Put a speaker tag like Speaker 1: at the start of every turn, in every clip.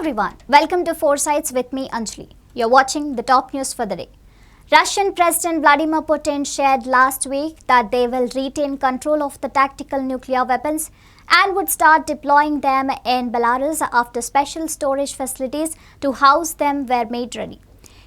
Speaker 1: everyone, welcome to 4 Sides with me Anjali. You're watching the top news for the day. Russian President Vladimir Putin shared last week that they will retain control of the tactical nuclear weapons and would start deploying them in Belarus after special storage facilities to house them were made ready.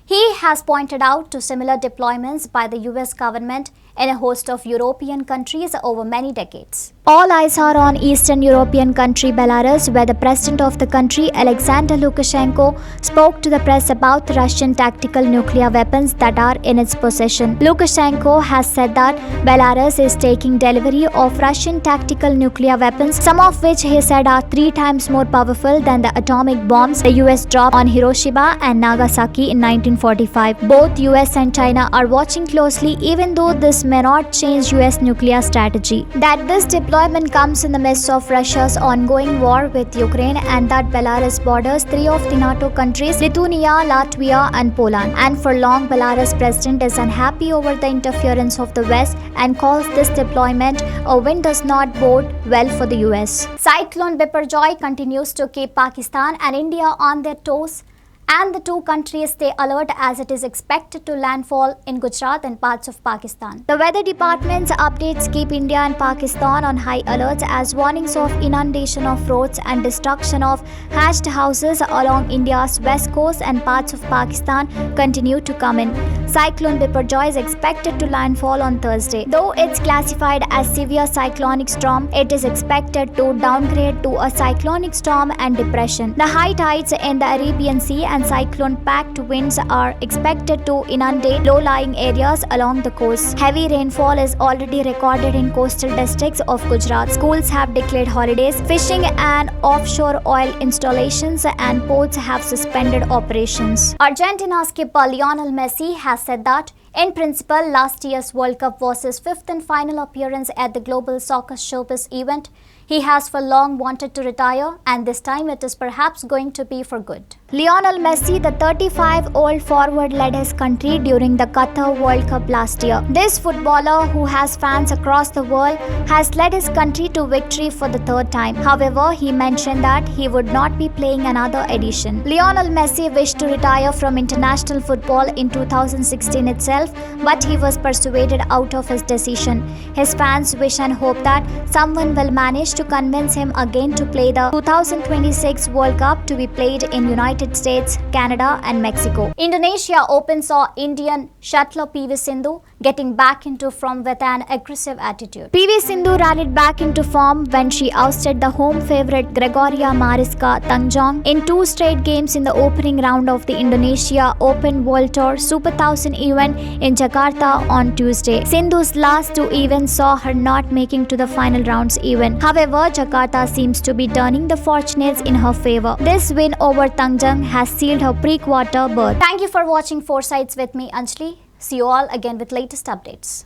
Speaker 1: He has pointed out to similar deployments by the US government in a host of European countries over many decades. All eyes are on Eastern European country Belarus, where the president of the country, Alexander Lukashenko, spoke to the press about the Russian tactical nuclear weapons that are in its possession. Lukashenko has said that Belarus is taking delivery of Russian tactical nuclear weapons, some of which he said are 3 times more powerful than the atomic bombs the US dropped on Hiroshima and Nagasaki in 1945. Both US and China are watching closely, even though this may not change US nuclear strategy. That this deployment comes in the midst of Russia's ongoing war with Ukraine, and that Belarus borders 3 of the NATO countries, Lithuania, Latvia and Poland. And for long, Belarus president is unhappy over the interference of the West and calls this deployment a win does not bode well for the US. Cyclone Biparjoy continues to keep Pakistan and India on their toes, and the two countries stay alert as it is expected to landfall in Gujarat and parts of Pakistan. The weather department's updates keep India and Pakistan on high alert as warnings of inundation of roads and destruction of thatched houses along India's west coast and parts of Pakistan continue to come in. Cyclone Biparjoy is expected to landfall on Thursday. Though it's classified as severe cyclonic storm, it is expected to downgrade to a cyclonic storm and depression. The high tides in the Arabian Sea and cyclone-packed winds are expected to inundate low-lying areas along the coast. Heavy rainfall is already recorded in coastal districts of Gujarat. Schools have declared holidays. Fishing and offshore oil installations and ports have suspended operations. Argentina skipper Lionel Messi has said that in principle, last year's World Cup was his 5th and final appearance at the global soccer showbiz event. He has for long wanted to retire, and this time it is perhaps going to be for good. Lionel Messi, the 35-year-old forward, led his country during the Qatar World Cup last year. This footballer, who has fans across the world, has led his country to victory for the 3rd time. However, he mentioned that he would not be playing another edition. Lionel Messi wished to retire from international football in 2016 itself, but he was persuaded out of his decision. His fans wish and hope that someone will manage to convince him again to play the 2026 World Cup to be played in United States, Canada and Mexico. Indonesia Open saw Indian shuttler PV Sindhu getting back into form with an aggressive attitude. PV Sindhu rallied back into form when she ousted the home favorite Gregoria Mariska Tunjung in 2 straight games in the opening round of the Indonesia Open World Tour Super 1000 event in Jakarta on Tuesday. Sindhu's last 2 events saw her not making to the final rounds even. However, Jakarta seems to be turning the fortunates in her favor. This win over Tunjung has sealed her pre-quarter berth. Thank you for watching 4 Sides with me, Anjali. See you all again with latest updates.